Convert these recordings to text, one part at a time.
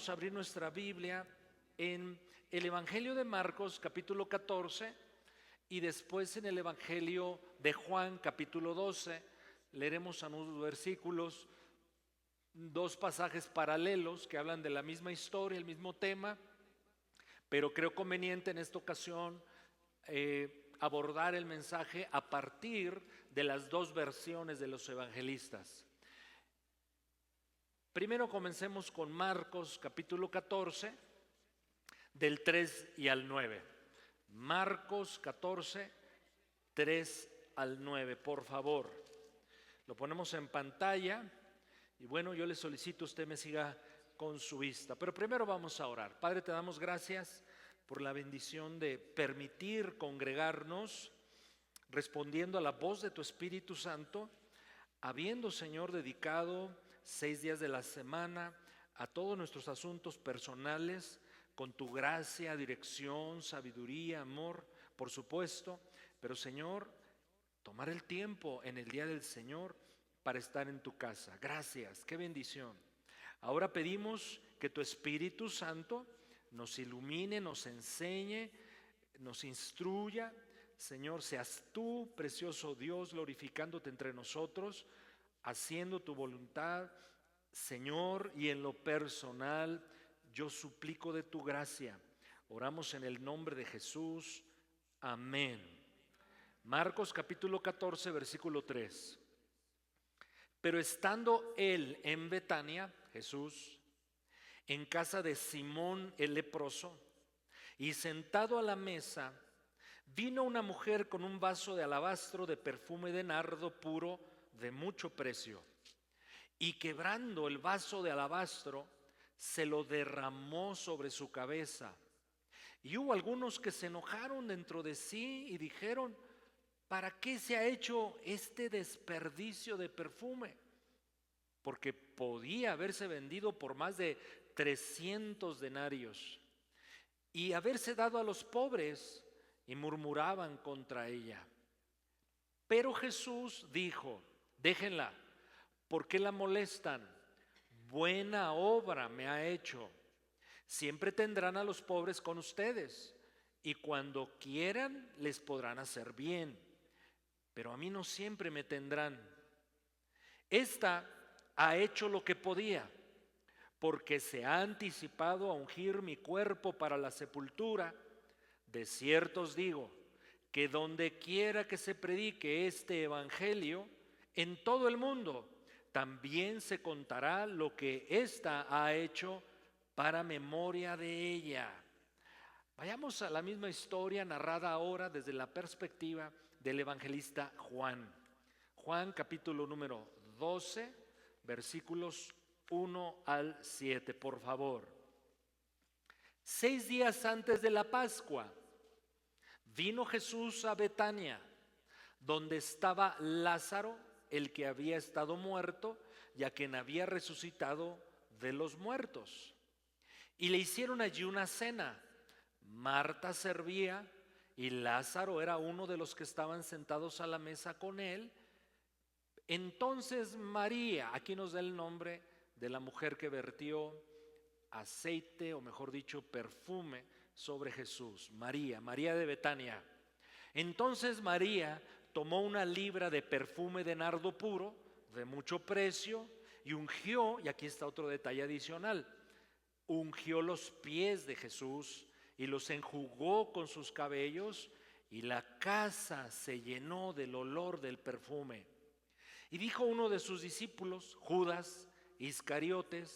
vamos a abrir nuestra Biblia en el Evangelio de Marcos, capítulo 14, y después en el Evangelio de Juan, capítulo 12. Leeremos algunos versículos, dos pasajes paralelos que hablan de la misma historia, el mismo tema, pero creo conveniente en esta ocasión abordar el mensaje a partir de las dos versiones de los evangelistas. Primero comencemos con Marcos capítulo 14, del 3 y al 9. Marcos 14, 3 al 9, por favor. Lo ponemos en pantalla y bueno, yo le solicito a usted me siga con su vista. Pero primero vamos a orar. Padre, te damos gracias por la bendición de permitir congregarnos respondiendo a la voz de tu Espíritu Santo, habiendo, Señor, dedicado 6 días de la semana a todos nuestros asuntos personales, con tu gracia, dirección, sabiduría, amor, por supuesto, pero Señor, tomar el tiempo en el día del Señor para estar en tu casa. Gracias, qué bendición. Ahora pedimos que tu Espíritu Santo nos ilumine, nos enseñe, nos instruya. Señor, seas tú, precioso Dios, glorificándote entre nosotros, haciendo tu voluntad, Señor, y en lo personal yo suplico de tu gracia. Oramos en el nombre de Jesús. Amén. Marcos capítulo 14, versículo 3. Pero estando él en Betania, Jesús, en casa de Simón el leproso, y sentado a la mesa, vino una mujer con un vaso de alabastro de perfume de nardo puro de mucho precio, y quebrando el vaso de alabastro, se lo derramó sobre su cabeza. Y hubo algunos que se enojaron dentro de sí y dijeron: ¿para qué se ha hecho este desperdicio de perfume? Porque podía haberse vendido por más de 300 denarios y haberse dado a los pobres, y murmuraban contra ella. Pero Jesús dijo: déjenla, ¿por qué la molestan? Buena obra me ha hecho. Siempre tendrán a los pobres con ustedes, y cuando quieran les podrán hacer bien, pero a mí no siempre me tendrán. Esta ha hecho lo que podía, porque se ha anticipado a ungir mi cuerpo para la sepultura. De cierto os digo que donde quiera que se predique este evangelio en todo el mundo, también se contará lo que ésta ha hecho para memoria de ella. Vayamos a la misma historia narrada ahora desde la perspectiva del evangelista Juan. Juan capítulo número 12, versículos 1 al 7, por favor. 6 días antes de la Pascua, vino Jesús a Betania, donde estaba Lázaro, el que había estado muerto, y a quien había resucitado de los muertos. Y le hicieron allí una cena. Marta servía y Lázaro era uno de los que estaban sentados a la mesa con él. Entonces María, aquí nos da el nombre de la mujer que vertió aceite, o mejor dicho, perfume sobre Jesús. María de Betania. Entonces María tomó una libra de perfume de nardo puro, de mucho precio, y ungió, y aquí está otro detalle adicional, ungió los pies de Jesús y los enjugó con sus cabellos, y la casa se llenó del olor del perfume. Y dijo uno de sus discípulos, Judas Iscariote,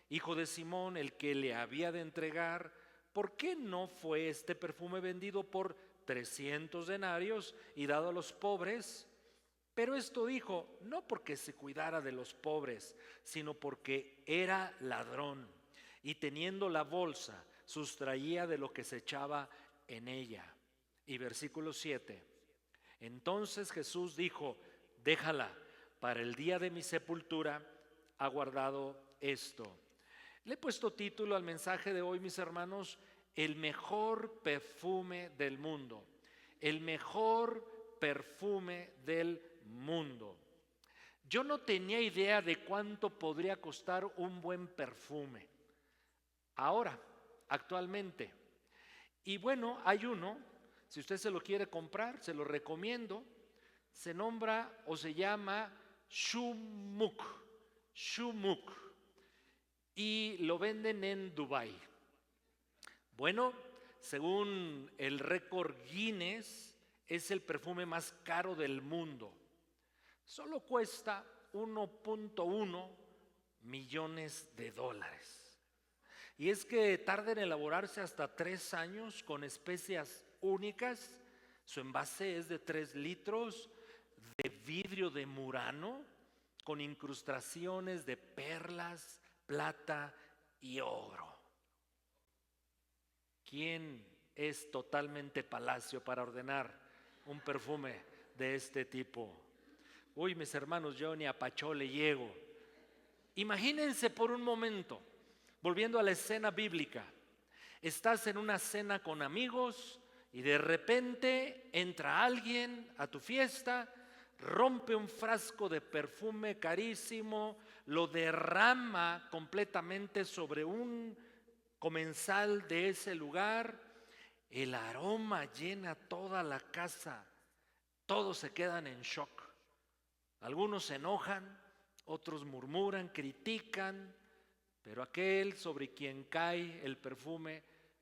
hijo de Simón, el que le había de entregar: ¿por qué no fue este perfume vendido por 300 denarios y dado a los pobres? Pero esto dijo no porque se cuidara de los pobres, sino porque era ladrón, y teniendo la bolsa sustraía de lo que se echaba en ella. Y versículo 7. Entonces Jesús dijo: déjala, para el día de mi sepultura ha guardado esto. Le he puesto título al mensaje de hoy, mis hermanos: el mejor perfume del mundo. El mejor perfume del mundo. Yo no tenía idea de cuánto podría costar un buen perfume. Ahora, actualmente. Y bueno, hay uno, si usted se lo quiere comprar, se lo recomiendo. Se nombra o se llama Shumuk. Shumuk. Y lo venden en Dubái. Bueno, según el récord Guinness, es el perfume más caro del mundo. Solo cuesta 1.1 millones de dólares. Y es que tarda en elaborarse hasta 3 años con especias únicas. Su envase es de 3 litros de vidrio de Murano con incrustaciones de perlas, plata y oro. ¿Quién es totalmente palacio para ordenar un perfume de este tipo? Uy, mis hermanos, yo ni a Pachó le llego. Imagínense por un momento, volviendo a la escena bíblica, estás en una cena con amigos y de repente entra alguien a tu fiesta, rompe un frasco de perfume carísimo, lo derrama completamente sobre un comensal de ese lugar, el aroma llena toda la casa, todos se quedan en shock. Algunos se enojan, otros murmuran, critican, pero aquel sobre quien cae el perfume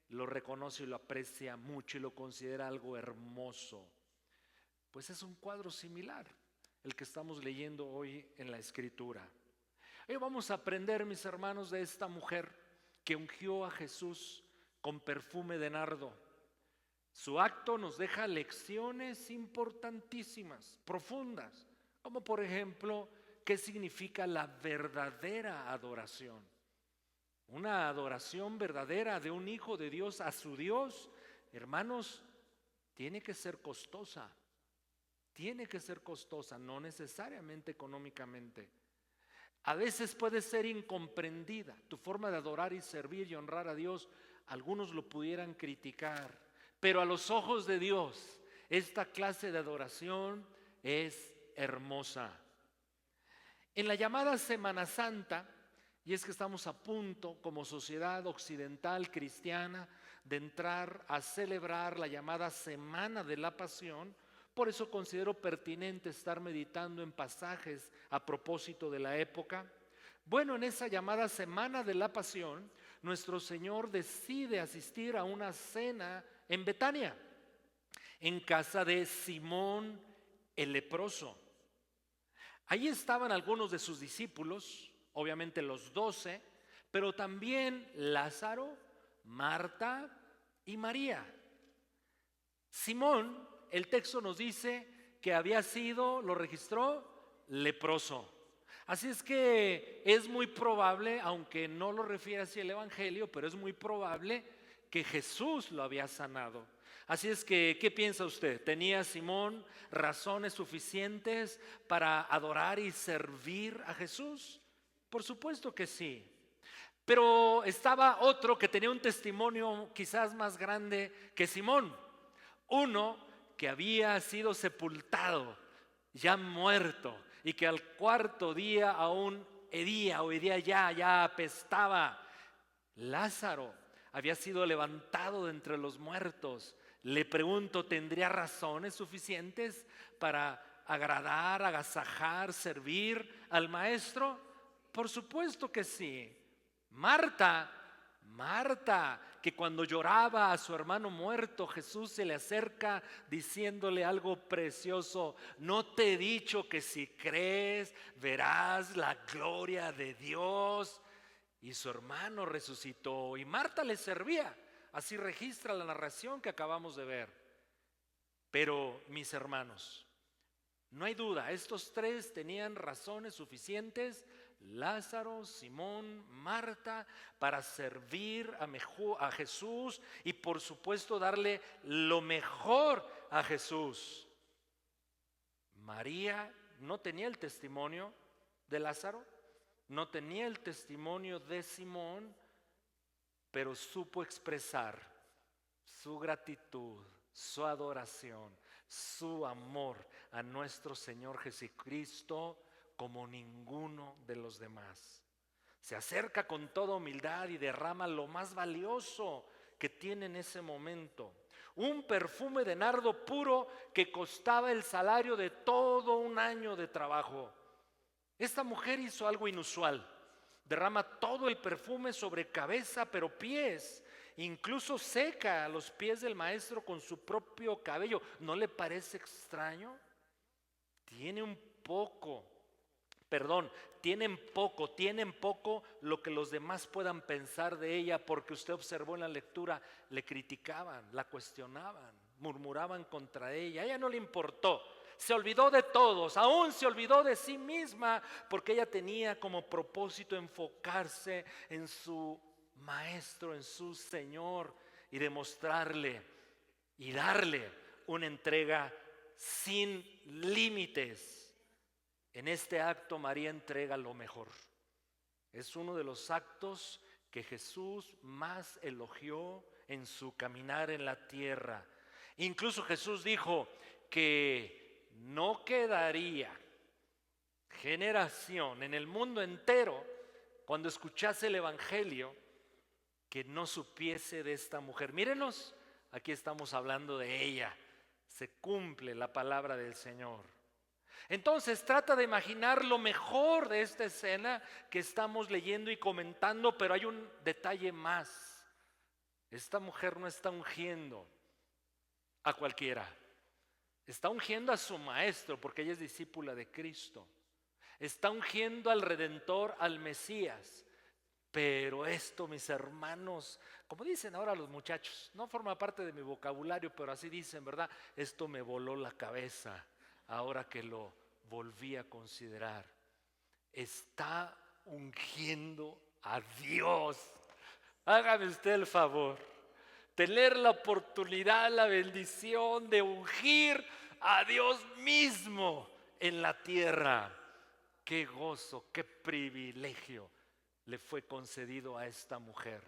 lo reconoce y lo aprecia mucho y lo considera algo hermoso. Pues es un cuadro similar el que estamos leyendo hoy en la Escritura. Hoy vamos a aprender, mis hermanos, de esta mujer que ungió a Jesús con perfume de nardo. Su acto nos deja lecciones importantísimas, profundas, como por ejemplo, ¿qué significa la verdadera adoración? Una adoración verdadera de un hijo de Dios a su Dios, hermanos, tiene que ser costosa. Tiene que ser costosa, no necesariamente económicamente. A veces puede ser incomprendida. Tu forma de adorar y servir y honrar a Dios, algunos lo pudieran criticar, pero a los ojos de Dios, esta clase de adoración es hermosa. En la llamada Semana Santa, y es que estamos a punto como sociedad occidental cristiana de entrar a celebrar la llamada Semana de la Pasión, por eso considero pertinente estar meditando en pasajes a propósito de la época. Bueno, en esa llamada Semana de la Pasión, nuestro Señor decide asistir a una cena en Betania, en casa de Simón el leproso. Allí estaban algunos de sus discípulos, obviamente los 12, pero también Lázaro, Marta y María. Simón, el texto nos dice que había sido, lo registró, leproso. Así es que es muy probable, aunque no lo refiere así el Evangelio, pero es muy probable que Jesús lo había sanado. Así es que, ¿qué piensa usted? ¿Tenía Simón razones suficientes para adorar y servir a Jesús? Por supuesto que sí. Pero estaba otro que tenía un testimonio quizás más grande que Simón. Uno que había sido sepultado, ya muerto, y que al 4.º día aún hedía ya apestaba. Lázaro había sido levantado de entre los muertos. Le pregunto, ¿tendría razones suficientes para agradar, agasajar, servir al maestro? Por supuesto que sí. Marta, que cuando lloraba a su hermano muerto, Jesús se le acerca diciéndole algo precioso: no te he dicho que si crees verás la gloria de Dios. Y su hermano resucitó y Marta le servía. Así registra la narración que acabamos de ver. Pero mis hermanos, no hay duda, estos 3 tenían razones suficientes, Lázaro, Simón, Marta, para servir a Jesús y por supuesto darle lo mejor a Jesús. María no tenía el testimonio de Lázaro, no tenía el testimonio de Simón, pero supo expresar su gratitud, su adoración, su amor a nuestro Señor Jesucristo como ninguno de los demás. Se acerca con toda humildad y derrama lo más valioso que tiene en ese momento. Un perfume de nardo puro que costaba el salario de todo un año de trabajo. Esta mujer hizo algo inusual. Derrama todo el perfume sobre cabeza, pero pies. Incluso seca los pies del maestro con su propio cabello. ¿No le parece extraño? Tienen poco lo que los demás puedan pensar de ella, porque usted observó en la lectura, le criticaban, la cuestionaban, murmuraban contra ella. A ella no le importó, se olvidó de todos, aún se olvidó de sí misma, porque ella tenía como propósito enfocarse en su maestro, en su Señor, y demostrarle y darle una entrega sin límites. En este acto María entrega lo mejor. Es uno de los actos que Jesús más elogió en su caminar en la tierra. Incluso Jesús dijo que no quedaría generación en el mundo entero, cuando escuchase el evangelio, que no supiese de esta mujer. Mírenos, aquí estamos hablando de ella. Se cumple la palabra del Señor. Entonces trata de imaginar lo mejor de esta escena que estamos leyendo y comentando, pero hay un detalle más. Esta mujer no está ungiendo a cualquiera. Está ungiendo a su maestro, porque ella es discípula de Cristo. Está ungiendo al Redentor, al Mesías. Pero esto, mis hermanos, como dicen ahora los muchachos, no forma parte de mi vocabulario, pero así dicen, ¿verdad? Esto me voló la cabeza ahora que lo volví a considerar. Está ungiendo a Dios. Hágame usted el favor, tener la oportunidad, la bendición de ungir a Dios mismo en la tierra. Qué gozo, qué privilegio le fue concedido a esta mujer.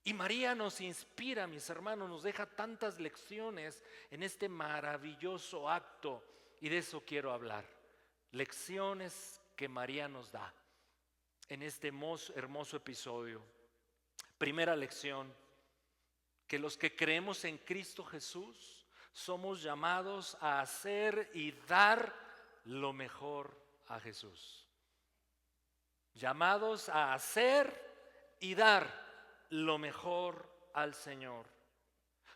Y María nos inspira, mis hermanos, nos deja tantas lecciones en este maravilloso acto, y de eso quiero hablar. Lecciones que María nos da en este hermoso episodio. Primera lección, que los que creemos en Cristo Jesús somos llamados a hacer y dar lo mejor a Jesús. Llamados a hacer y dar lo mejor al Señor.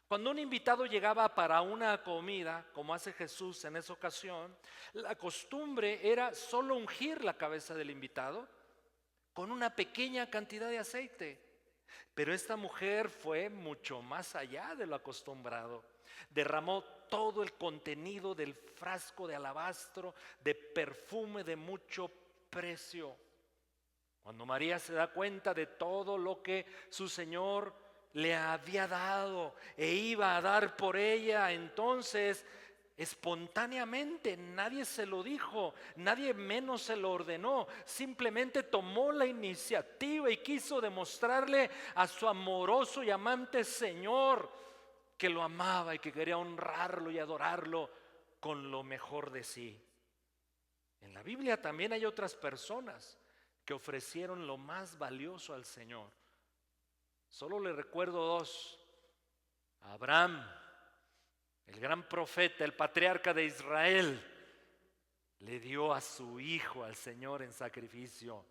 Cuando un invitado llegaba para una comida, como hace Jesús en esa ocasión, la costumbre era solo ungir la cabeza del invitado con una pequeña cantidad de aceite. Pero esta mujer fue mucho más allá de lo acostumbrado. Derramó todo el contenido del frasco de alabastro de perfume de mucho precio. Cuando María se da cuenta de todo lo que su Señor le había dado e iba a dar por ella, entonces espontáneamente, nadie se lo dijo, nadie menos se lo ordenó, simplemente tomó la iniciativa y quiso demostrarle a su amoroso y amante Señor que lo amaba y que quería honrarlo y adorarlo con lo mejor de sí. En la Biblia también hay otras personas que ofrecieron lo más valioso al Señor. Solo le recuerdo dos: Abraham, el gran profeta, el patriarca de Israel, le dio a su hijo al Señor en sacrificio.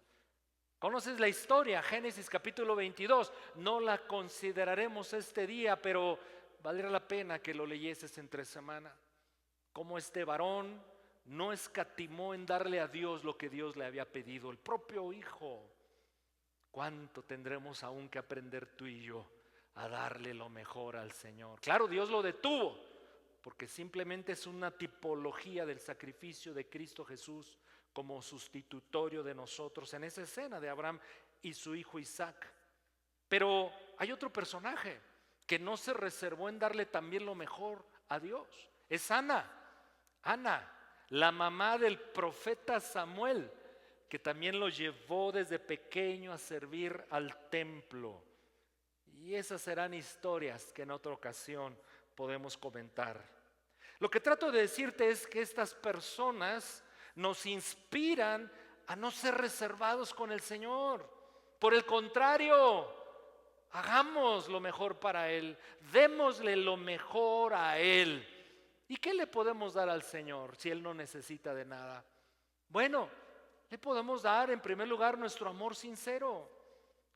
¿Conoces la historia? Génesis capítulo 22. No la consideraremos este día, pero valdría la pena que lo leyeses entre semana. Cómo este varón no escatimó en darle a Dios lo que Dios le había pedido, el propio hijo. ¿Cuánto tendremos aún que aprender tú y yo a darle lo mejor al Señor? Claro, Dios lo detuvo, porque simplemente es una tipología del sacrificio de Cristo Jesús como sustitutorio de nosotros en esa escena de Abraham y su hijo Isaac. Pero hay otro personaje que no se reservó en darle también lo mejor a Dios. Es Ana, la mamá del profeta Samuel, que también lo llevó desde pequeño a servir al templo. Y esas serán historias que en otra ocasión podemos comentar. Lo que trato de decirte es que estas personas nos inspiran a no ser reservados con el Señor. Por el contrario, hagamos lo mejor para Él, démosle lo mejor a Él. ¿Y qué le podemos dar al Señor si Él no necesita de nada? Bueno, le podemos dar en primer lugar nuestro amor sincero,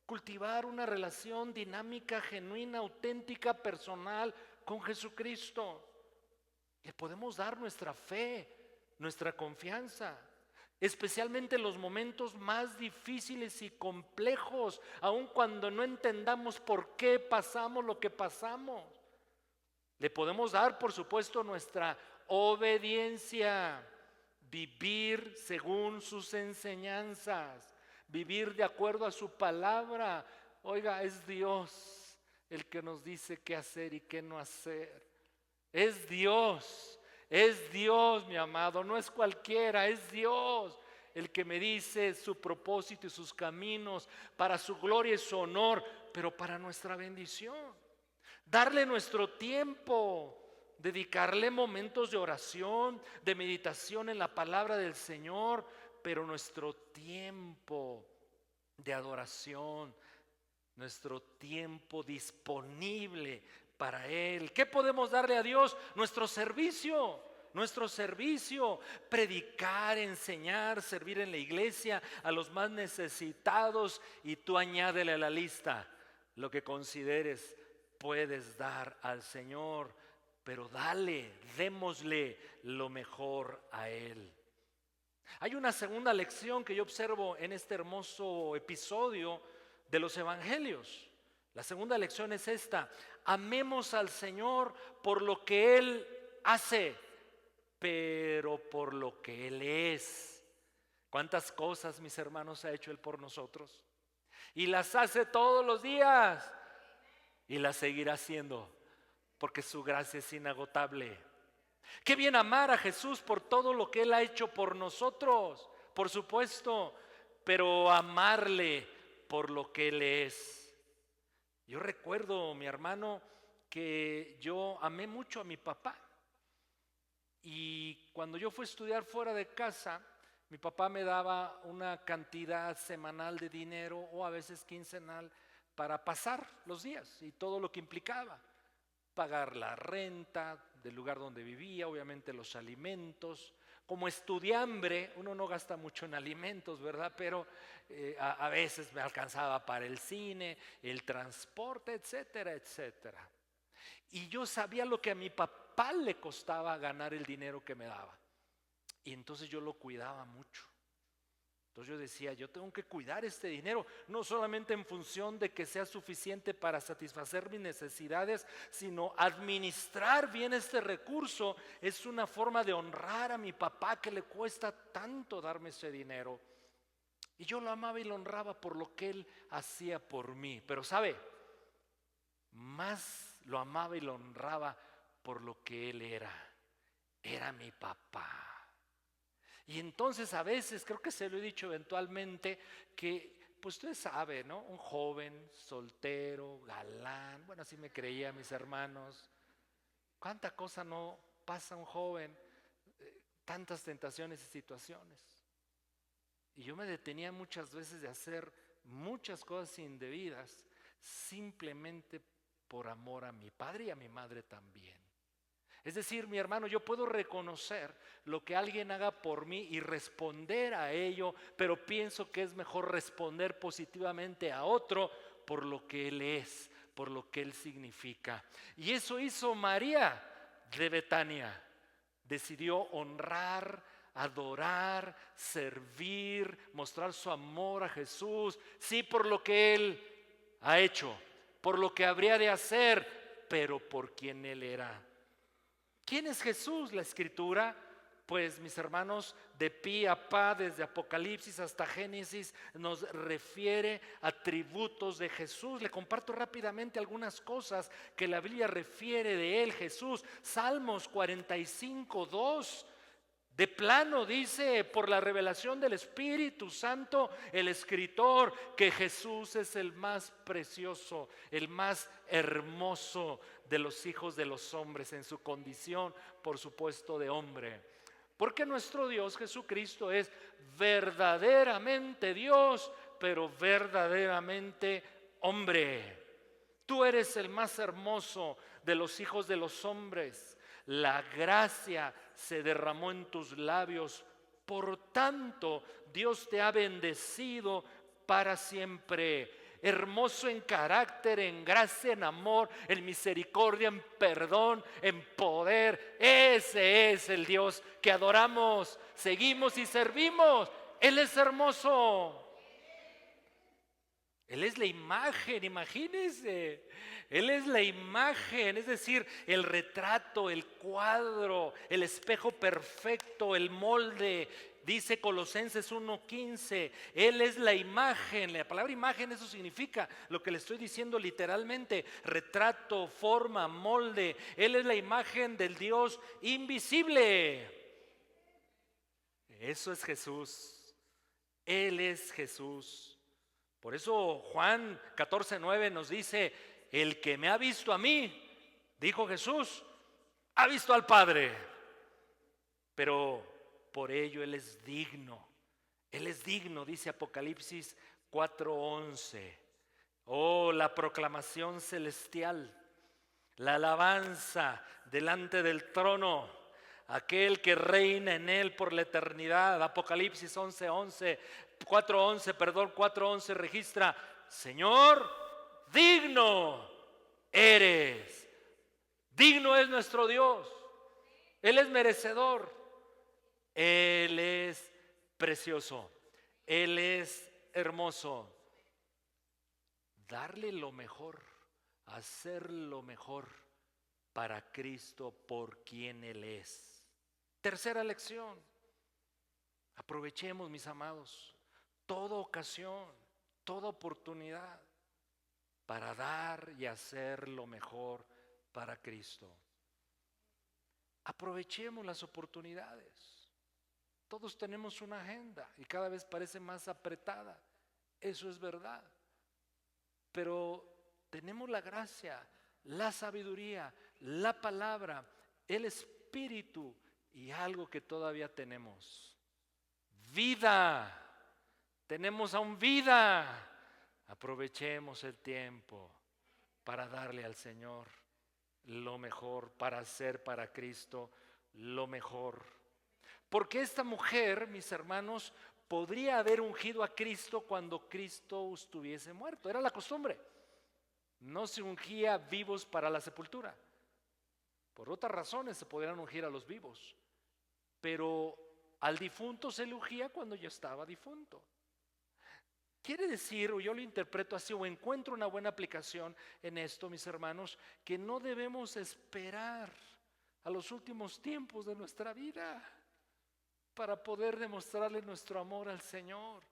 cultivar una relación dinámica, genuina, auténtica, personal con Jesucristo. Le podemos dar nuestra fe, nuestra confianza, especialmente en los momentos más difíciles y complejos, aun cuando no entendamos por qué pasamos lo que pasamos. Le podemos dar, por supuesto, nuestra obediencia, vivir según sus enseñanzas, vivir de acuerdo a su palabra. Oiga, es Dios el que nos dice qué hacer y qué no hacer. Es Dios, mi amado, no es cualquiera, es Dios el que me dice su propósito y sus caminos para su gloria y su honor, pero para nuestra bendición. Darle nuestro tiempo, dedicarle momentos de oración, de meditación en la palabra del Señor, pero nuestro tiempo de adoración, nuestro tiempo disponible para Él. ¿Qué podemos darle a Dios? Nuestro servicio, predicar, enseñar, servir en la iglesia a los más necesitados, y tú añádele a la lista lo que consideres puedes dar al Señor, pero démosle lo mejor a Él. Hay una segunda lección que yo observo en este hermoso episodio de los evangelios. La segunda lección es esta: amemos al Señor por lo que Él hace, pero por lo que Él es. ¿Cuántas cosas, mis hermanos, ha hecho Él por nosotros? Y las hace todos los días, y las seguirá haciendo, porque su gracia es inagotable. Qué bien amar a Jesús por todo lo que Él ha hecho por nosotros, por supuesto, pero amarle por lo que Él es. Yo recuerdo, mi hermano, que yo amé mucho a mi papá, y cuando yo fui a estudiar fuera de casa, mi papá me daba una cantidad semanal de dinero, o a veces quincenal, para pasar los días y todo lo que implicaba: pagar la renta del lugar donde vivía, obviamente los alimentos. Como estudiambre, uno no gasta mucho en alimentos, ¿verdad? Pero a veces me alcanzaba para el cine, el transporte, etcétera, etcétera. Y yo sabía lo que a mi papá le costaba ganar el dinero que me daba, y entonces yo lo cuidaba mucho. Entonces yo decía, yo tengo que cuidar este dinero, no solamente en función de que sea suficiente para satisfacer mis necesidades, sino administrar bien este recurso. Es una forma de honrar a mi papá, que le cuesta tanto darme ese dinero. Y yo lo amaba y lo honraba por lo que él hacía por mí. Pero ¿sabe? Más lo amaba y lo honraba por lo que él era. Era mi papá. Y entonces a veces, creo que se lo he dicho eventualmente, que pues usted sabe, ¿no? Un joven, soltero, galán, bueno, así me creía mis hermanos. ¿Cuánta cosa no pasa un joven? Tantas tentaciones y situaciones. Y yo me detenía muchas veces de hacer muchas cosas indebidas, simplemente por amor a mi padre y a mi madre también. Es decir, mi hermano, yo puedo reconocer lo que alguien haga por mí y responder a ello, pero pienso que es mejor responder positivamente a otro por lo que él es, por lo que él significa. Y eso hizo María de Betania. Decidió honrar, adorar, servir, mostrar su amor a Jesús, sí, por lo que él ha hecho, por lo que habría de hacer, pero por quien él era. ¿Quién es Jesús? La Escritura, pues mis hermanos, de pi a pa, desde Apocalipsis hasta Génesis, nos refiere atributos de Jesús. Le comparto rápidamente algunas cosas que la Biblia refiere de él, Jesús. Salmos 45:2. De plano dice, por la revelación del Espíritu Santo, el escritor, que Jesús es el más precioso, el más hermoso de los hijos de los hombres, en su condición, por supuesto, de hombre. Porque nuestro Dios Jesucristo es verdaderamente Dios, pero verdaderamente hombre. Tú eres el más hermoso de los hijos de los hombres. La gracia se derramó en tus labios. Por tanto, Dios te ha bendecido para siempre. Hermoso en carácter, en gracia, en amor, en misericordia, en perdón, en poder. Ese es el Dios que adoramos, seguimos y servimos. Él es hermoso. Él es la imagen, imagínense. Él es la imagen, es decir, el retrato, el cuadro, el espejo perfecto, el molde. Dice Colosenses 1:15, Él es la imagen. La palabra imagen, eso significa lo que le estoy diciendo literalmente: retrato, forma, molde. Él es la imagen del Dios invisible. Eso es Jesús. Él es Jesús. Por eso Juan 14:9 nos dice: el que me ha visto a mí, dijo Jesús, ha visto al Padre. Pero por ello Él es digno. Él es digno, dice Apocalipsis 4:11. Oh, la proclamación celestial, la alabanza delante del trono, aquel que reina en Él por la eternidad. Apocalipsis 4:11 registra: Señor, digno eres. Digno es nuestro Dios. Él es merecedor. Él es precioso. Él es hermoso. Darle lo mejor, hacer lo mejor para Cristo por quien Él es. Tercera lección: aprovechemos, mis amados, toda ocasión, toda oportunidad para dar y hacer lo mejor para Cristo. Aprovechemos las oportunidades. Todos tenemos una agenda y cada vez parece más apretada. Eso es verdad. Pero tenemos la gracia, la sabiduría, la palabra, el Espíritu y algo que todavía tenemos: vida. Tenemos aún vida. Aprovechemos el tiempo para darle al Señor lo mejor, para hacer para Cristo lo mejor. Porque esta mujer, mis hermanos, podría haber ungido a Cristo cuando Cristo estuviese muerto. Era la costumbre. No se ungía vivos para la sepultura. Por otras razones se podrían ungir a los vivos. Pero al difunto se le ungía cuando ya estaba difunto. Quiere decir, o yo lo interpreto así, o encuentro una buena aplicación en esto, mis hermanos, que no debemos esperar a los últimos tiempos de nuestra vida para poder demostrarle nuestro amor al Señor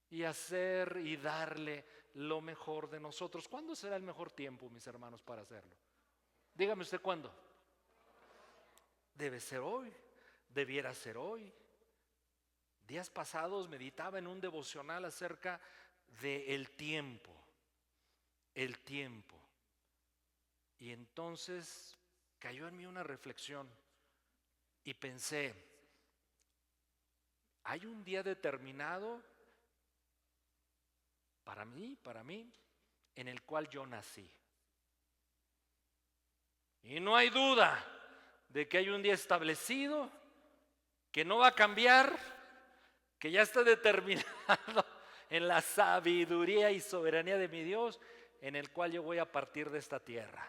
y hacer y darle lo mejor de nosotros. ¿Cuándo será el mejor tiempo, mis hermanos, para hacerlo? Dígame usted cuándo. Debe ser hoy, debiera ser hoy. Días pasados meditaba en un devocional acerca del tiempo, el tiempo. Y entonces cayó en mí una reflexión y pensé: hay un día determinado para mí, en el cual yo nací. Y no hay duda de que hay un día establecido, que no va a cambiar, que ya está determinado en la sabiduría y soberanía de mi Dios, en el cual yo voy a partir de esta tierra.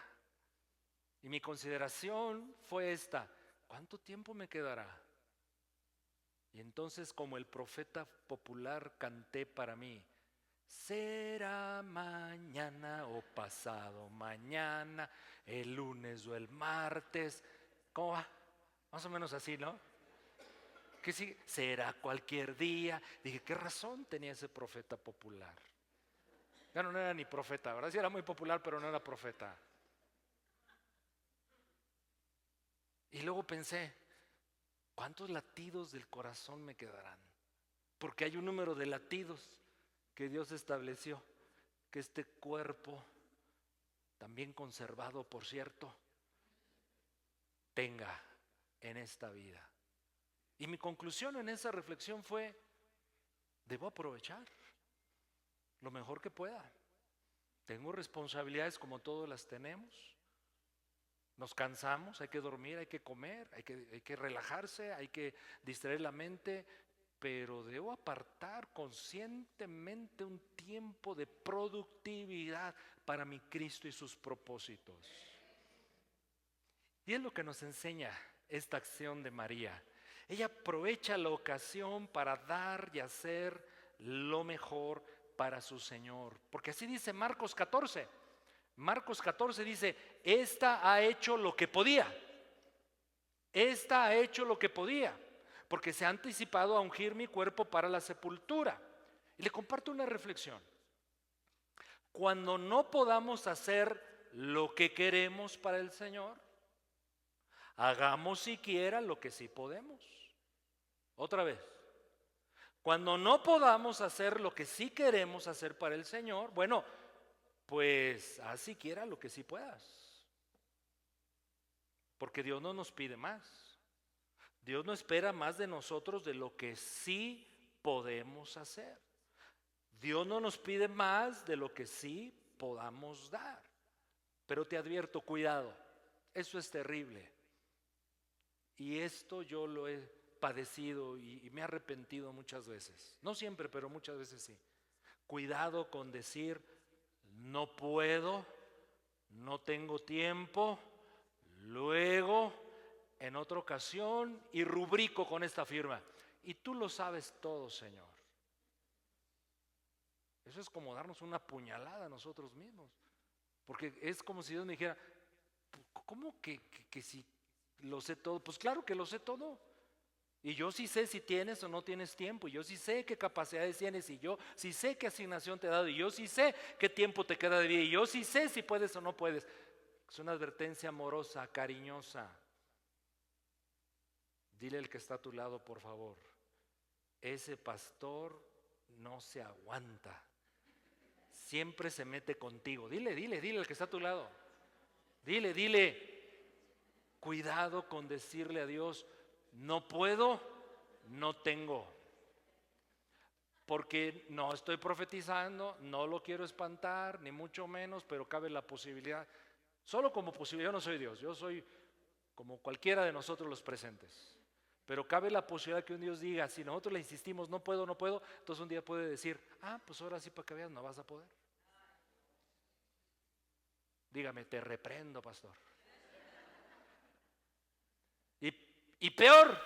Y mi consideración fue esta: ¿cuánto tiempo me quedará? Y entonces, como el profeta popular, canté para mí: será mañana o pasado mañana, el lunes o el martes. ¿Cómo va? Más o menos así, ¿no? Que sí, será cualquier día. Dije, ¿qué razón tenía ese profeta popular? Ya no era ni profeta, ¿verdad? Sí era muy popular, pero no era profeta. Y luego pensé: ¿cuántos latidos del corazón me quedarán? Porque hay un número de latidos que Dios estableció, que este cuerpo, también conservado por cierto, tenga en esta vida. Y mi conclusión en esa reflexión fue, debo aprovechar lo mejor que pueda. Tengo responsabilidades como todos las tenemos. Nos cansamos, hay que dormir, hay que comer, hay que relajarse, hay que distraer la mente, pero debo apartar conscientemente un tiempo de productividad para mi Cristo y sus propósitos. Y es lo que nos enseña esta acción de María. Ella aprovecha la ocasión para dar y hacer lo mejor para su Señor. Porque así dice Marcos 14. Marcos 14 dice, esta ha hecho lo que podía. Esta ha hecho lo que podía, porque se ha anticipado a ungir mi cuerpo para la sepultura. Y le comparto una reflexión. Cuando no podamos hacer lo que queremos para el Señor, hagamos siquiera lo que sí podemos. Otra vez. Cuando no podamos hacer lo que sí queremos hacer para el Señor, bueno, pues haz siquiera lo que sí puedas. Porque Dios no nos pide más. Dios no espera más de nosotros de lo que sí podemos hacer. Dios no nos pide más de lo que sí podamos dar. Pero te advierto, cuidado, eso es terrible. Y esto yo lo he padecido y me he arrepentido muchas veces. No siempre, pero muchas veces sí. Cuidado con decir, no puedo, no tengo tiempo, luego, en otra ocasión, y rubrico con esta firma. Y tú lo sabes todo, Señor. Eso es como darnos una puñalada a nosotros mismos. Porque es como si Dios me dijera, ¿cómo que si lo sé todo? Pues claro que lo sé todo. Y yo sí sé si tienes o no tienes tiempo. Y yo sí sé qué capacidades tienes. Y yo sí sé qué asignación te he dado. Y yo sí sé qué tiempo te queda de vida. Y yo sí sé si puedes o no puedes. Es una advertencia amorosa, cariñosa. Dile al que está a tu lado, por favor, ese pastor no se aguanta. Siempre se mete contigo. Dile al que está a tu lado. Dile. Cuidado con decirle a Dios, no puedo, no tengo. Porque no estoy profetizando, no lo quiero espantar, ni mucho menos, pero cabe la posibilidad. Solo como posibilidad, yo no soy Dios, yo soy como cualquiera de nosotros los presentes. Pero cabe la posibilidad que un Dios diga, si nosotros le insistimos, no puedo, entonces un día puede decir, pues ahora sí para que veas, no vas a poder. Dígame, te reprendo, pastor. Y peor,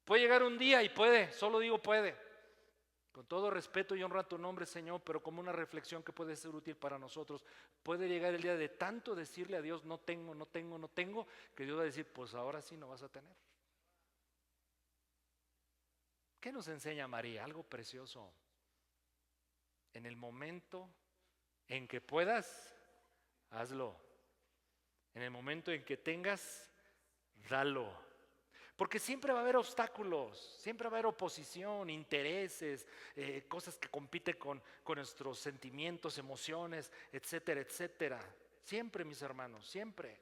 puede llegar un día y puede, solo digo puede, con todo respeto y honra a tu nombre, Señor, pero como una reflexión que puede ser útil para nosotros, puede llegar el día de tanto decirle a Dios, no tengo, que Dios va a decir, pues ahora sí no vas a tener. ¿Qué nos enseña María? Algo precioso. En el momento en que puedas, hazlo. En el momento en que tengas, dalo. Porque siempre va a haber obstáculos, siempre va a haber oposición, intereses, cosas que compiten con nuestros sentimientos, emociones, etcétera, etcétera. Siempre, mis hermanos, siempre.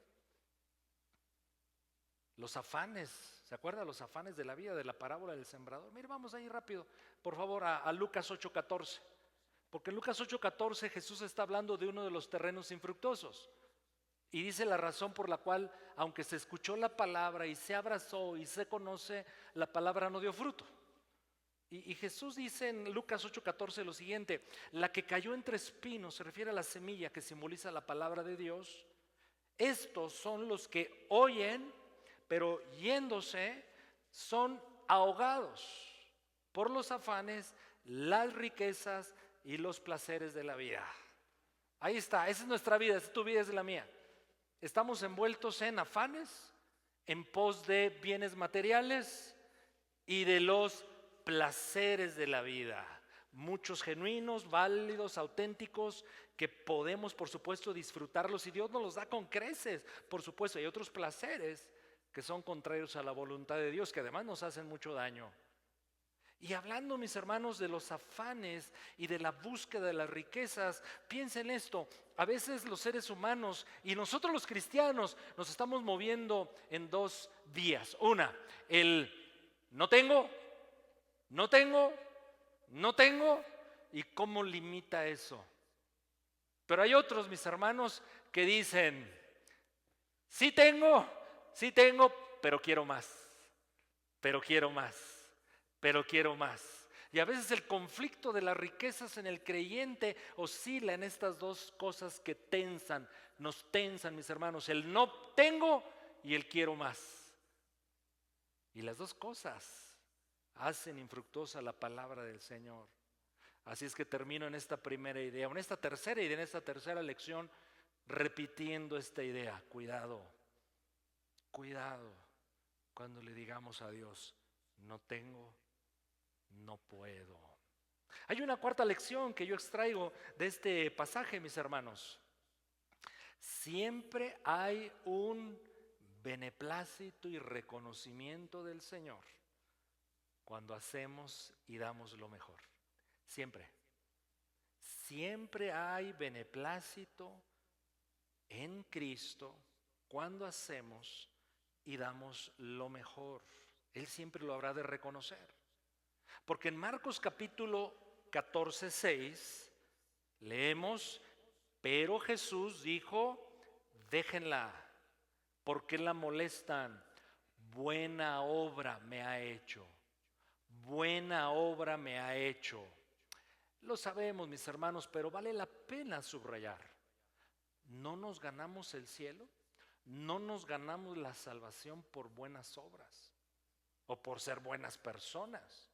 Los afanes, ¿se acuerdan? Los afanes de la vida, de la parábola del sembrador. Mire, vamos ahí rápido, por favor, a Lucas 8:14. Porque en Lucas 8:14 Jesús está hablando de uno de los terrenos infructuosos. Y dice la razón por la cual, aunque se escuchó la palabra y se abrazó y se conoce, la palabra no dio fruto. Y Jesús dice en Lucas 8:14 lo siguiente: la que cayó entre espinos, se refiere a la semilla que simboliza la palabra de Dios. Estos son los que oyen, pero yéndose son ahogados por los afanes, las riquezas y los placeres de la vida. Ahí está, esa es nuestra vida, esa es tu vida, esa es la mía. Estamos envueltos en afanes, en pos de bienes materiales y de los placeres de la vida. Muchos genuinos, válidos, auténticos, que podemos por supuesto disfrutarlos y Dios nos los da con creces, por supuesto. Hay otros placeres que son contrarios a la voluntad de Dios, que además nos hacen mucho daño. Y hablando, mis hermanos, de los afanes y de la búsqueda de las riquezas, piensen esto: a veces los seres humanos y nosotros los cristianos nos estamos moviendo en dos vías. Una, el no tengo, no tengo, no tengo. ¿Y cómo limita eso? Pero hay otros, mis hermanos, que dicen, sí tengo, pero quiero más, pero quiero más, pero quiero más. Y a veces el conflicto de las riquezas en el creyente oscila en estas dos cosas que nos tensan, mis hermanos, el no tengo y el quiero más. Y las dos cosas hacen infructuosa la palabra del Señor. Así es que termino en esta primera idea, en esta tercera idea, en esta tercera lección, repitiendo esta idea. Cuidado, cuidado cuando le digamos a Dios, no tengo, no puedo. Hay una cuarta lección que yo extraigo de este pasaje, mis hermanos. Siempre hay un beneplácito y reconocimiento del Señor cuando hacemos y damos lo mejor. Siempre. Siempre hay beneplácito en Cristo cuando hacemos y damos lo mejor. Él siempre lo habrá de reconocer. Porque en Marcos capítulo 14, 6 leemos, pero Jesús dijo, déjenla, ¿por qué la molestan? Buena obra me ha hecho. Buena obra me ha hecho. Lo sabemos, mis hermanos, pero vale la pena subrayar. No nos ganamos el cielo, no nos ganamos la salvación por buenas obras o por ser buenas personas.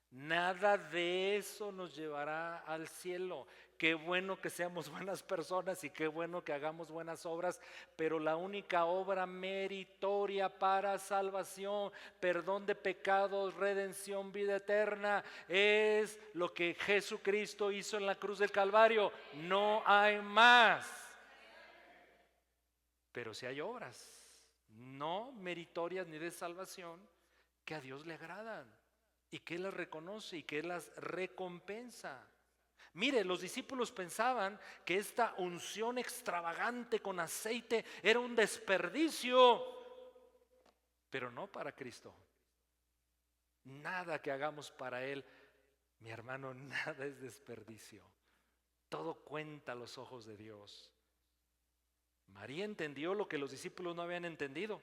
Nada de eso nos llevará al cielo. Qué bueno que seamos buenas personas y qué bueno que hagamos buenas obras, pero la única obra meritoria para salvación, perdón de pecados, redención, vida eterna, es lo que Jesucristo hizo en la cruz del Calvario. No hay más. Pero sí hay obras no meritorias ni de salvación que a Dios le agradan y que Él las reconoce y que Él las recompensa. Mire, los discípulos pensaban que esta unción extravagante con aceite era un desperdicio, pero no para Cristo. Nada que hagamos para Él, mi hermano, nada es desperdicio. Todo cuenta a los ojos de Dios. María entendió lo que los discípulos no habían entendido,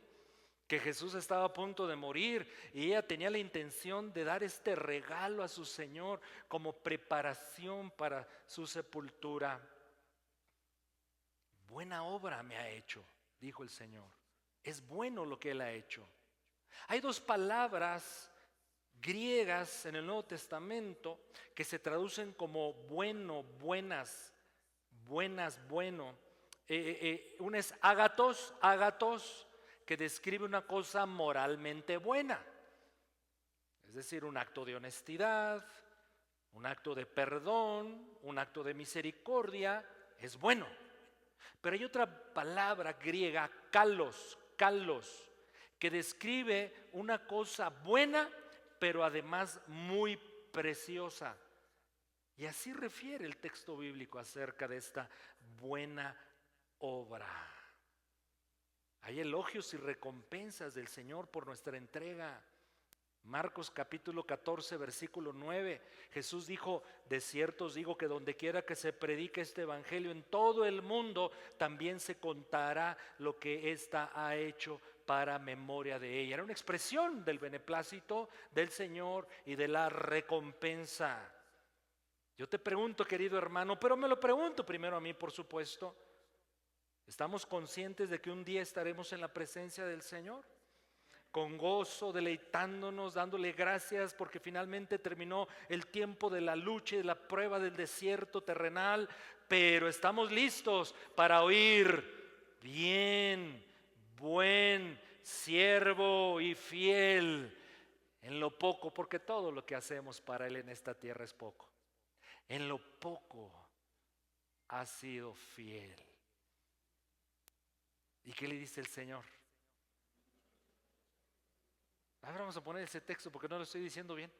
que Jesús estaba a punto de morir y ella tenía la intención de dar este regalo a su Señor como preparación para su sepultura. Buena obra me ha hecho, dijo el Señor. Es bueno lo que Él ha hecho. Hay dos palabras griegas en el Nuevo Testamento que se traducen como bueno, buenas, bueno. Una es ágatos, que describe una cosa moralmente buena, es decir, un acto de honestidad, un acto de perdón, un acto de misericordia, es bueno. Pero hay otra palabra griega, kalos, que describe una cosa buena, pero además muy preciosa. Y así refiere el texto bíblico acerca de esta buena obra. Hay elogios y recompensas del Señor por nuestra entrega. Marcos capítulo 14 versículo 9, Jesús dijo, de cierto os digo que donde quiera que se predique este evangelio en todo el mundo, también se contará lo que ésta ha hecho para memoria de ella. Era una expresión del beneplácito del Señor y de la recompensa. Yo te pregunto, querido hermano, pero me lo pregunto primero a mí, por supuesto, ¿estamos conscientes de que un día estaremos en la presencia del Señor? Con gozo, deleitándonos, dándole gracias porque finalmente terminó el tiempo de la lucha y de la prueba del desierto terrenal, pero estamos listos para oír, bien, buen siervo y fiel en lo poco, porque todo lo que hacemos para Él en esta tierra es poco. En lo poco ha sido fiel. ¿Y qué le dice el Señor? Ahora vamos a poner ese texto porque no lo estoy diciendo bien.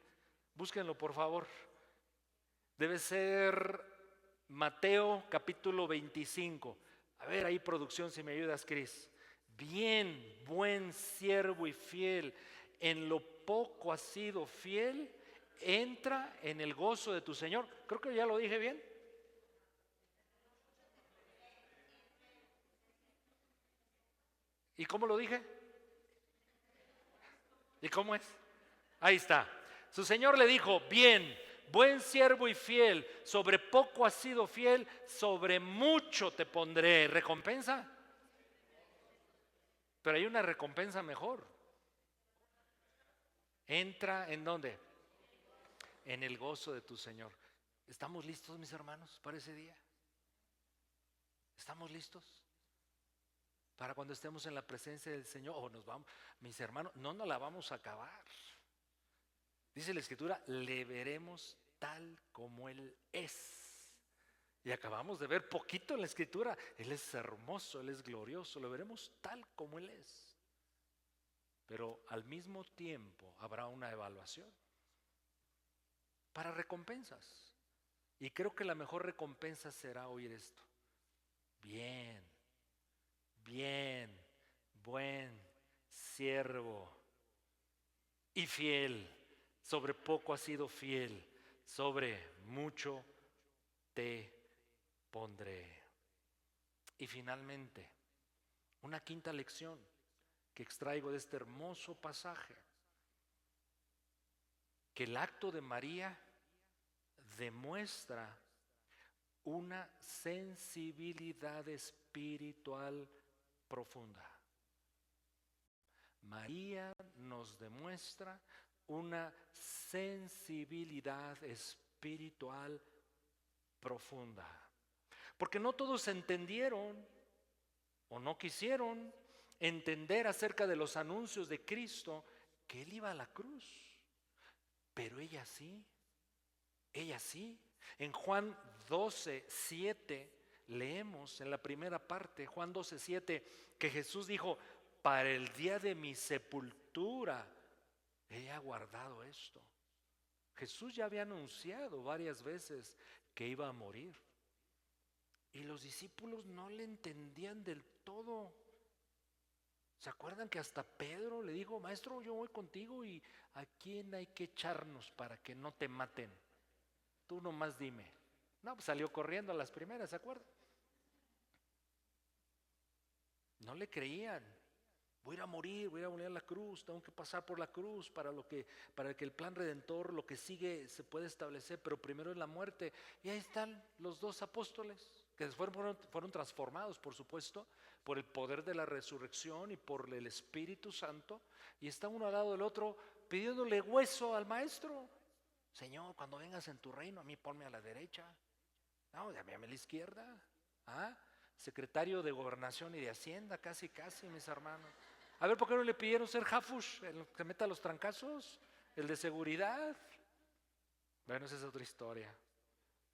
Búsquenlo, por favor. Debe ser Mateo capítulo 25. A ver ahí, producción, si me ayudas, Cris. Bien, buen siervo y fiel. en lo poco has sido fiel, entra en el gozo de tu Señor. Creo que ya lo dije bien. ¿Y cómo lo dije? ¿Y cómo es? Ahí está. Su Señor le dijo: bien, buen siervo y fiel, sobre poco has sido fiel, sobre mucho te pondré. ¿Recompensa? Pero hay una recompensa mejor. Entra ¿en dónde? En el gozo de tu Señor. ¿Estamos listos, mis hermanos, para ese día? ¿Estamos listos? Para cuando estemos en la presencia del Señor, o nos vamos, mis hermanos, no nos la vamos a acabar. Dice la Escritura: le veremos tal como Él es. Y acabamos de ver poquito en la Escritura. Él es hermoso, Él es glorioso, lo veremos tal como Él es. Pero al mismo tiempo habrá una evaluación para recompensas. Y creo que la mejor recompensa será oír esto: bien, bien, buen siervo y fiel. Sobre poco has sido fiel, sobre mucho te pondré. Y finalmente, una quinta lección que extraigo de este hermoso pasaje: que el acto de María demuestra una sensibilidad espiritual profunda. María nos demuestra una sensibilidad espiritual profunda. Porque no todos entendieron o no quisieron entender acerca de los anuncios de Cristo, que Él iba a la cruz. Pero ella sí. Ella sí. En Juan 12:7 leemos en la primera parte, Juan 12:7, que Jesús dijo: para el día de mi sepultura he aguardado esto. Jesús ya había anunciado varias veces que iba a morir. Y los discípulos no le entendían del todo. ¿Se acuerdan que hasta Pedro le dijo: maestro, yo voy contigo, y ¿a quién hay que echarnos para que no te maten? Tú nomás dime. No, pues salió corriendo a las primeras, ¿se acuerdan? No le creían. Voy a ir a morir, voy a morir a la cruz, tengo que pasar por la cruz para que el plan redentor, lo que sigue, se pueda establecer, pero primero es la muerte. Y ahí están los dos apóstoles, que fueron transformados, por supuesto, por el poder de la resurrección y por el Espíritu Santo, y está uno al lado del otro pidiéndole hueso al maestro. Señor, cuando vengas en tu reino, a mí ponme a la derecha. No, dame a la izquierda. Secretario de Gobernación y de Hacienda, casi, mis hermanos. A ver, ¿por qué no le pidieron ser Jafush, el que meta los trancazos? El de seguridad. Bueno, esa es otra historia.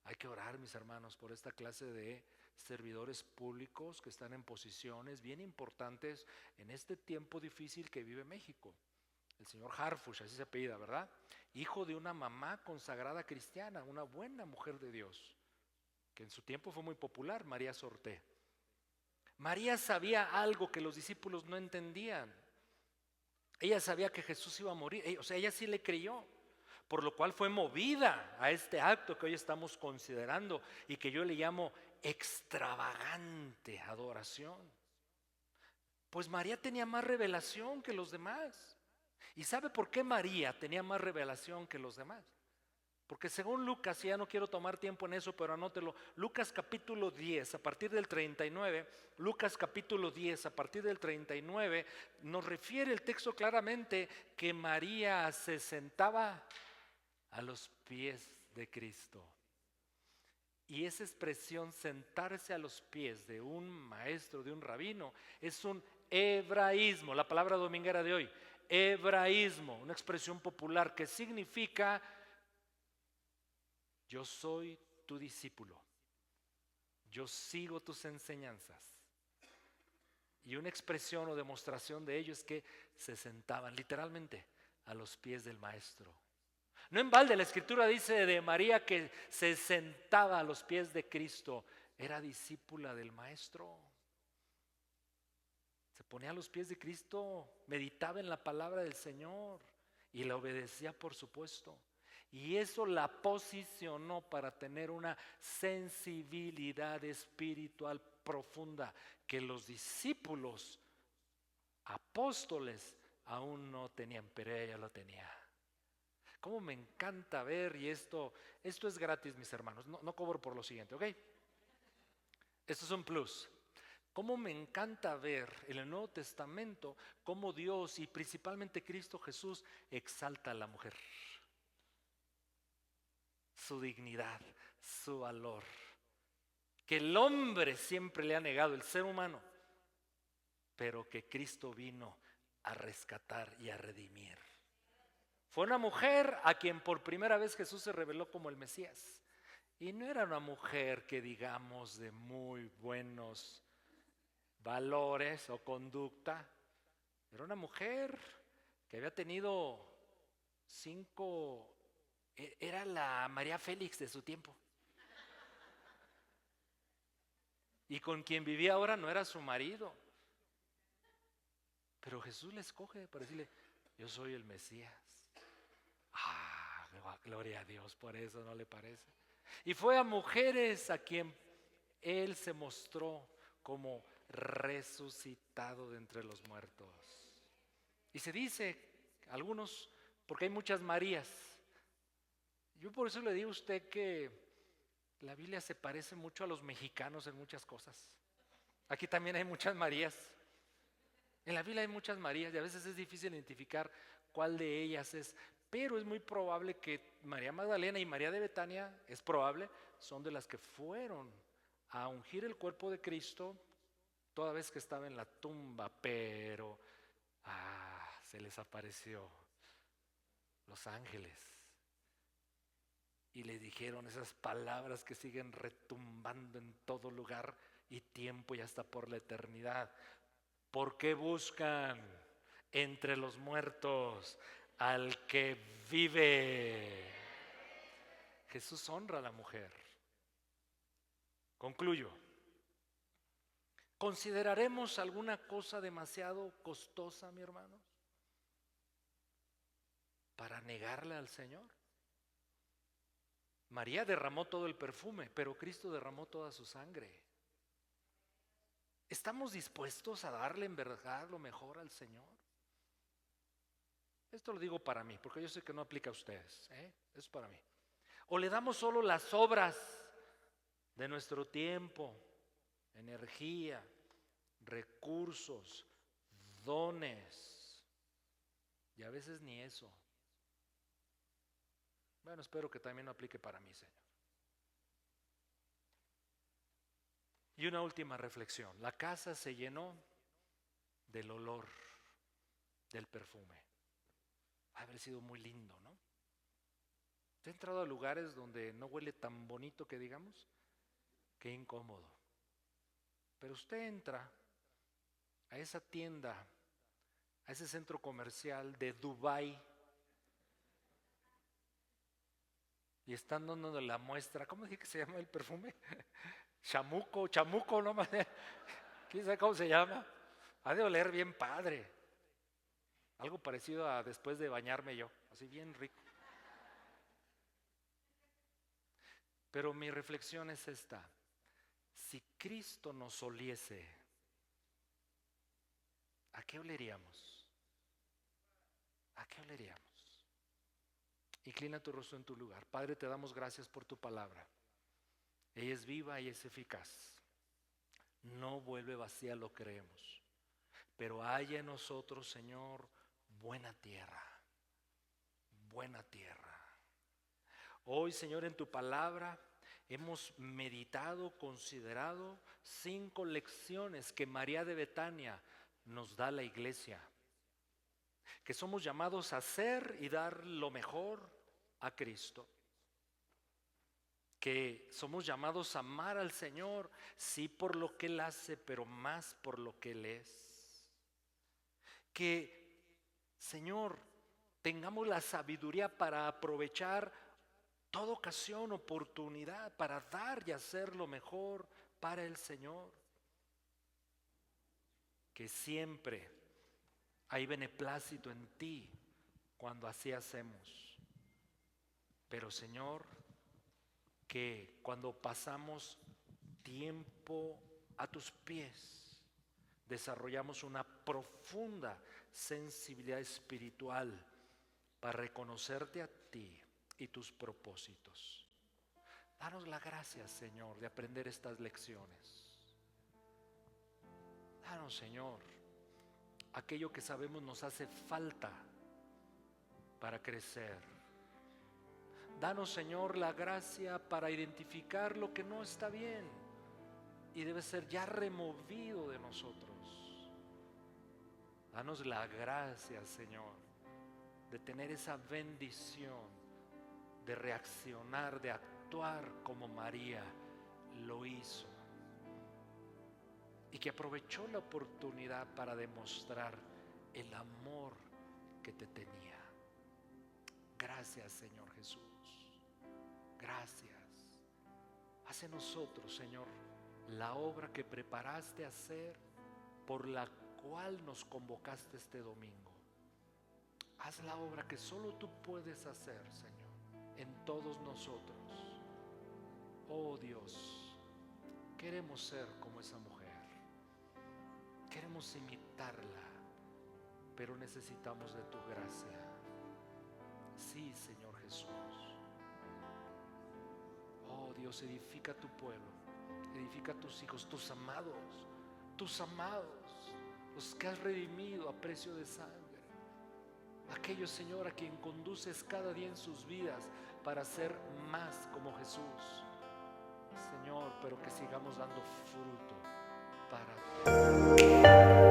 Hay que orar, mis hermanos, por esta clase de servidores públicos que están en posiciones bien importantes en este tiempo difícil que vive México. El señor Harfush, así se apellida, ¿verdad? Hijo de una mamá consagrada cristiana, una buena mujer de Dios, que en su tiempo fue muy popular, María Sorté. María sabía algo que los discípulos no entendían. Ella sabía que Jesús iba a morir, o sea, ella sí le creyó, por lo cual fue movida a este acto que hoy estamos considerando y que yo le llamo extravagante adoración. Pues María tenía más revelación que los demás. ¿Y sabe por qué María tenía más revelación que los demás? Porque según Lucas, y ya no quiero tomar tiempo en eso, pero anótelo, Lucas capítulo 10, a partir del 39, Lucas capítulo 10, a partir del 39, nos refiere el texto claramente que María se sentaba a los pies de Cristo. Y esa expresión, sentarse a los pies de un maestro, de un rabino, es un hebraísmo, la palabra dominguera de hoy, hebraísmo, una expresión popular que significa: yo soy tu discípulo, yo sigo tus enseñanzas. Y una expresión o demostración de ello es que se sentaban literalmente a los pies del maestro. No en balde la Escritura dice de María que se sentaba a los pies de Cristo, era discípula del maestro. ponía a los pies de Cristo, meditaba en la palabra del Señor y la obedecía, por supuesto. Y eso la posicionó para tener una sensibilidad espiritual profunda que los discípulos, apóstoles, aún no tenían, pero ella lo tenía. Cómo me encanta ver, y esto es gratis, mis hermanos, no cobro por lo siguiente, ¿ok? Esto es un plus. Cómo me encanta ver en el Nuevo Testamento cómo Dios y principalmente Cristo Jesús exalta a la mujer, su dignidad, su valor, que el hombre siempre le ha negado, el ser humano, pero que Cristo vino a rescatar y a redimir. Fue una mujer a quien por primera vez Jesús se reveló como el Mesías. Y no era una mujer que digamos de muy buenos valores o conducta. Era una mujer que había tenido 5, era la María Félix de su tiempo. Y con quien vivía ahora no era su marido. Pero Jesús le escoge para decirle, yo soy el Mesías. Gloria a Dios por eso, ¿no le parece? Y fue a mujeres a quien Él se mostró como resucitado de entre los muertos. Y se dice, algunos, porque hay muchas Marías. Yo por eso le digo a usted que la Biblia se parece mucho a los mexicanos en muchas cosas. Aquí también hay muchas Marías. En la Biblia hay muchas Marías y a veces es difícil identificar cuál de ellas es. Pero es muy probable que María Magdalena y María de Betania, es probable, son de las que fueron a ungir el cuerpo de Cristo toda vez que estaba en la tumba, pero se les apareció los ángeles y le dijeron esas palabras que siguen retumbando en todo lugar y tiempo y hasta por la eternidad. ¿Por qué buscan entre los muertos al que vive? Jesús honra a la mujer. Concluyo. ¿Consideraremos alguna cosa demasiado costosa, mi hermano, para negarle al Señor? María derramó todo el perfume, pero Cristo derramó toda su sangre. ¿Estamos dispuestos a darle en verdad lo mejor al Señor? Esto lo digo para mí, porque yo sé que no aplica a ustedes, es para mí. ¿O le damos solo las obras de nuestro tiempo, energía, recursos, dones? Y a veces ni eso. Bueno, espero que también no aplique para mí, Señor. Y una última reflexión. La casa se llenó del olor del perfume. Ha haber sido muy lindo, ¿no? ¿Te ha entrado a lugares donde no huele tan bonito que digamos? Qué incómodo. Pero usted entra a esa tienda, a ese centro comercial de Dubái y están dando la muestra. ¿Cómo dije que se llama el perfume? Chamuco, no más. ¿Quién sabe cómo se llama? Ha de oler bien padre. Algo parecido a después de bañarme yo, así bien rico. Pero mi reflexión es esta: si Cristo nos oliese, ¿a qué oleríamos? ¿A qué oleríamos? Inclina tu rostro en tu lugar. Padre, te damos gracias por tu palabra. Ella es viva y es eficaz. No vuelve vacía, lo creemos. Pero haya en nosotros, Señor, buena tierra. Buena tierra. Hoy, Señor, en tu palabra hemos meditado, considerado 5 lecciones que María de Betania nos da a la iglesia. Que somos llamados a hacer y dar lo mejor a Cristo. Que somos llamados a amar al Señor, sí por lo que Él hace, pero más por lo que Él es. Que, Señor, tengamos la sabiduría para aprovechar toda ocasión, oportunidad, para dar y hacer lo mejor para el Señor. que siempre hay beneplácito en ti cuando así hacemos. Pero Señor, que cuando pasamos tiempo a tus pies, desarrollamos una profunda sensibilidad espiritual para reconocerte a ti y tus propósitos. Danos la gracia, Señor, de aprender estas lecciones. Danos, Señor, aquello que sabemos nos hace falta para crecer. Danos, Señor, la gracia para identificar lo que no está bien y debe ser ya removido de nosotros. Danos la gracia, Señor, de tener esa bendición, de reaccionar, de actuar como María lo hizo, y que aprovechó la oportunidad para demostrar el amor que te tenía. Gracias, Señor Jesús. Gracias. Haz en nosotros, Señor, la obra que preparaste hacer, por la cual nos convocaste este domingo. Haz la obra que solo tú puedes hacer, Señor, en todos nosotros. Oh Dios, queremos ser como esa mujer. Queremos imitarla, pero necesitamos de tu gracia. Sí, Señor Jesús. Oh Dios, edifica tu pueblo, edifica a tus hijos, tus amados, los que has redimido a precio de sangre. Aquellos, Señor, a quien conduces cada día en sus vidas para ser más como Jesús. Señor, pero que sigamos dando fruto para ti.